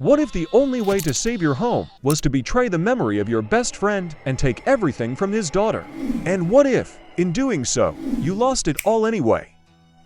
What if the only way to save your home was to betray the memory of your best friend and take everything from his daughter? And what if, in doing so, you lost it all anyway?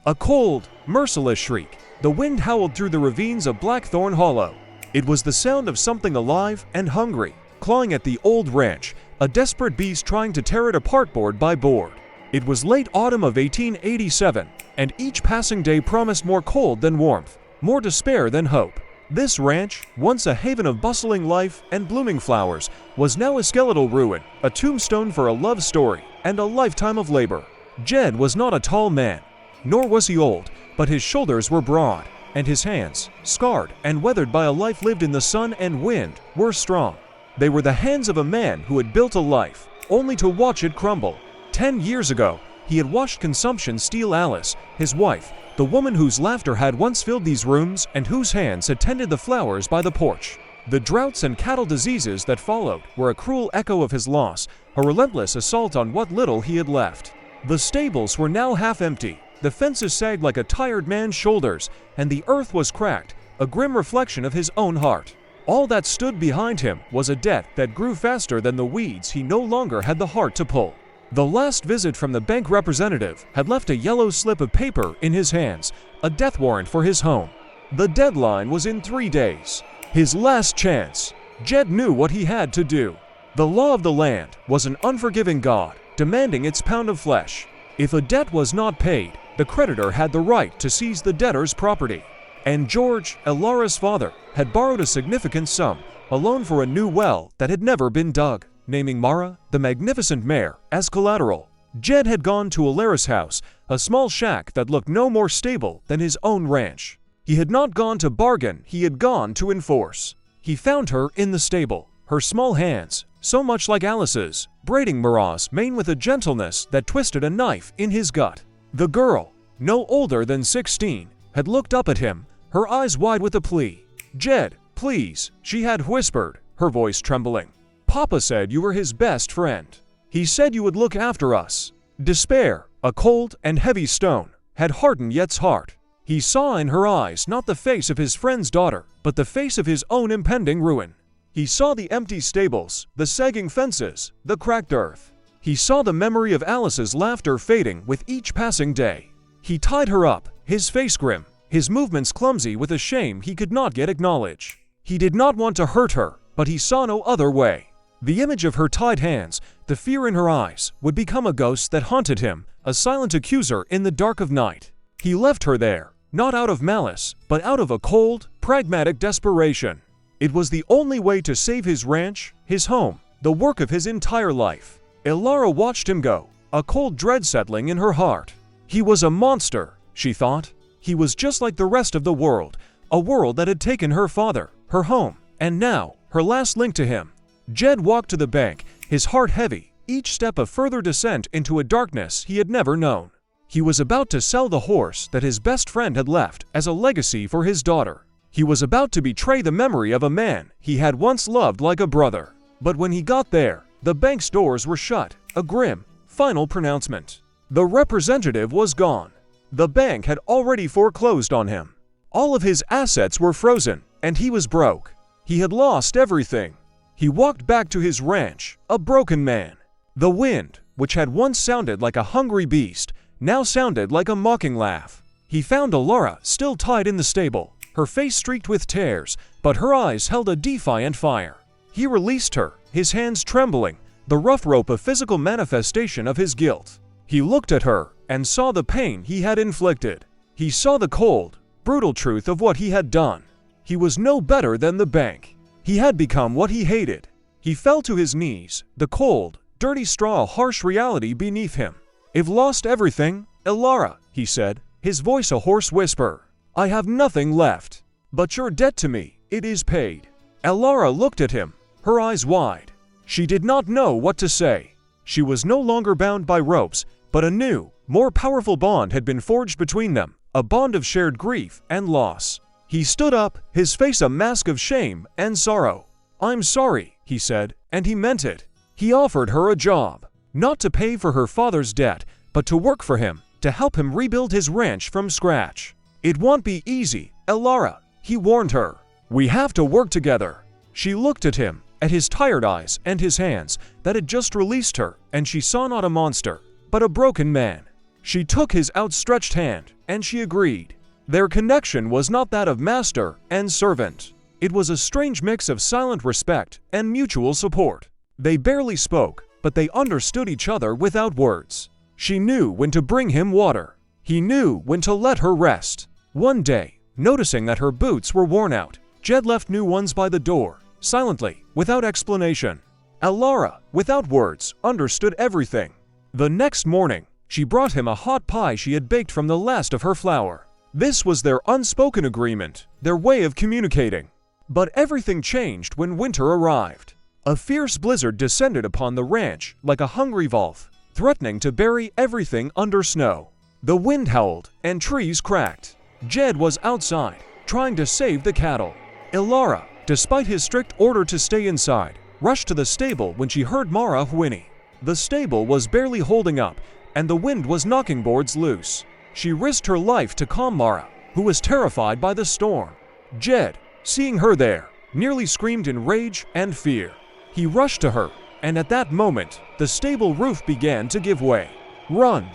A cold, merciless shriek. The wind howled through the ravines of Blackthorn Hollow. It was the sound of something alive and hungry, clawing at the old ranch, a desperate beast trying to tear it apart board by board. It was late autumn of 1887, and each passing day promised more cold than warmth, more despair than hope. This ranch, once a haven of bustling life and blooming flowers, was now a skeletal ruin, a tombstone for a love story and a lifetime of labor. Jed was not a tall man, nor was he old, but his shoulders were broad, and his hands, scarred and weathered by a life lived in the sun and wind, were strong. They were the hands of a man who had built a life, only to watch it crumble. 10 years ago, he had watched consumption steal Alice, his wife, the woman whose laughter had once filled these rooms and whose hands had tended the flowers by the porch. The droughts and cattle diseases that followed were a cruel echo of his loss, a relentless assault on what little he had left. The stables were now half empty, the fences sagged like a tired man's shoulders, and the earth was cracked, a grim reflection of his own heart. All that stood behind him was a debt that grew faster than the weeds he no longer had the heart to pull. The last visit from the bank representative had left a yellow slip of paper in his hands, a death warrant for his home. The deadline was in 3 days. His last chance. Jed knew what he had to do. The law of the land was an unforgiving God, demanding its pound of flesh. If a debt was not paid, the creditor had the right to seize the debtor's property. And George, Elara's father, had borrowed a significant sum, a loan for a new well that had never been dug, naming Mara, the magnificent mare, as collateral. Jed had gone to Elara's house, a small shack that looked no more stable than his own ranch. He had not gone to bargain, he had gone to enforce. He found her in the stable, her small hands, so much like Alice's, braiding Mara's mane with a gentleness that twisted a knife in his gut. The girl, no older than 16, had looked up at him, her eyes wide with a plea. "Jed, please," she had whispered, her voice trembling. "Papa said you were his best friend. He said you would look after us." Despair, a cold and heavy stone, had hardened Yet's heart. He saw in her eyes not the face of his friend's daughter, but the face of his own impending ruin. He saw the empty stables, the sagging fences, the cracked earth. He saw the memory of Alice's laughter fading with each passing day. He tied her up, his face grim, his movements clumsy with a shame he could not yet acknowledge. He did not want to hurt her, but he saw no other way. The image of her tied hands, the fear in her eyes, would become a ghost that haunted him, a silent accuser in the dark of night. He left her there, not out of malice, but out of a cold, pragmatic desperation. It was the only way to save his ranch, his home, the work of his entire life. Elara watched him go, a cold dread settling in her heart. He was a monster, she thought. He was just like the rest of the world, a world that had taken her father, her home, and now, her last link to him. Jed walked to the bank, his heart heavy, each step a further descent into a darkness he had never known. He was about to sell the horse that his best friend had left as a legacy for his daughter. He was about to betray the memory of a man he had once loved like a brother. But when he got there, the bank's doors were shut, a grim, final pronouncement. The representative was gone. The bank had already foreclosed on him. All of his assets were frozen, and he was broke. He had lost everything. He walked back to his ranch, a broken man. The wind, which had once sounded like a hungry beast, now sounded like a mocking laugh. He found Elara still tied in the stable, her face streaked with tears, but her eyes held a defiant fire. He released her, his hands trembling, the rough rope a physical manifestation of his guilt. He looked at her and saw the pain he had inflicted. He saw the cold, brutal truth of what he had done. He was no better than the bank. He had become what he hated. He fell to his knees, the cold, dirty straw harsh reality beneath him. "I've lost everything, Elara," he said, his voice a hoarse whisper. "I have nothing left. But your debt to me, it is paid." Elara looked at him, her eyes wide. She did not know what to say. She was no longer bound by ropes, but a new, more powerful bond had been forged between them, a bond of shared grief and loss. He stood up, his face a mask of shame and sorrow. "I'm sorry," he said, and he meant it. He offered her a job, not to pay for her father's debt, but to work for him, to help him rebuild his ranch from scratch. "It won't be easy, Elara," he warned her. We have to work together." She looked at him, at his tired eyes and his hands that had just released her, and she saw not a monster, but a broken man. She took his outstretched hand, and she agreed. Their connection was not that of master and servant. It was a strange mix of silent respect and mutual support. They barely spoke, but they understood each other without words. She knew when to bring him water. He knew when to let her rest. One day, noticing that her boots were worn out, Jed left new ones by the door, silently, without explanation. Alara, without words, understood everything. The next morning, she brought him a hot pie she had baked from the last of her flour. This was their unspoken agreement, their way of communicating. But everything changed when winter arrived. A fierce blizzard descended upon the ranch like a hungry wolf, threatening to bury everything under snow. The wind howled and trees cracked. Jed was outside, trying to save the cattle. Alara, despite his strict order to stay inside, rushed to the stable when she heard Mara whinny. The stable was barely holding up, and the wind was knocking boards loose. She risked her life to calm Mara, who was terrified by the storm. Jed, seeing her there, nearly screamed in rage and fear. He rushed to her, and at that moment, the stable roof began to give way. "Run!"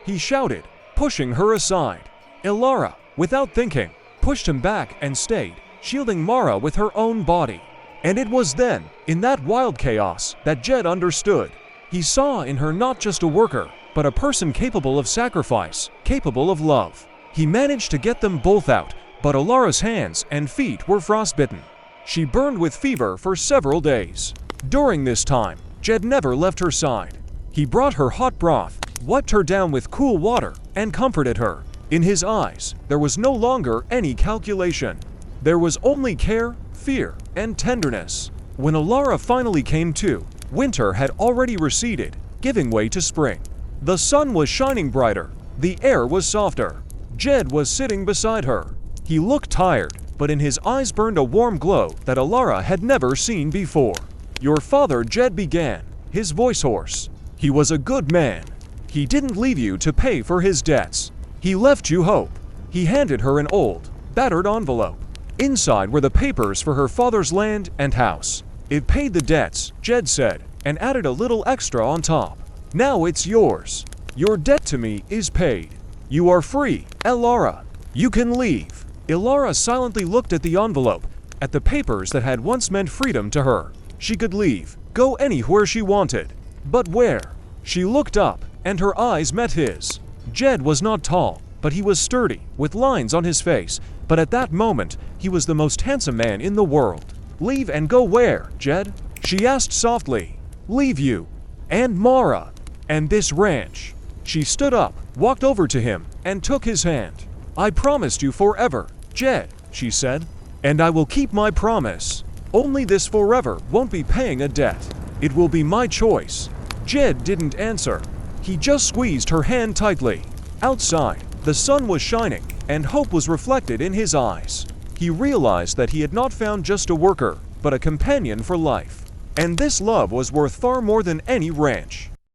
he shouted, pushing her aside. Alara, without thinking, pushed him back and stayed, shielding Mara with her own body. And it was then, in that wild chaos, that Jed understood. He saw in her not just a worker, but a person capable of sacrifice, capable of love. He managed to get them both out, but Alara's hands and feet were frostbitten. She burned with fever for several days. During this time, Jed never left her side. He brought her hot broth, wiped her down with cool water, and comforted her. In his eyes, there was no longer any calculation. There was only care, fear, and tenderness. When Alara finally came to, winter had already receded, giving way to spring. The sun was shining brighter. The air was softer. Jed was sitting beside her. He looked tired, but in his eyes burned a warm glow that Alara had never seen before. "Your father," Jed began, his voice hoarse. "He was a good man. He didn't leave you to pay for his debts. He left you hope." He handed her an old, battered envelope. Inside were the papers for her father's land and house. "It paid the debts," Jed said, and added a little extra on top. "Now it's yours. Your debt to me is paid. You are free, Alara. You can leave." Alara silently looked at the envelope, at the papers that had once meant freedom to her. She could leave, go anywhere she wanted. But where? She looked up, and her eyes met his. Jed was not tall, but he was sturdy, with lines on his face. But at that moment, he was the most handsome man in the world. "Leave and go where, Jed?" she asked softly. "Leave you. And Mara. And this ranch." She stood up, walked over to him, and took his hand. "I promised you forever, Jed," she said. "And I will keep my promise. Only this forever won't be paying a debt. It will be my choice." Jed didn't answer. He just squeezed her hand tightly. Outside, the sun was shining, and hope was reflected in his eyes. He realized that he had not found just a worker, but a companion for life. And this love was worth far more than any ranch.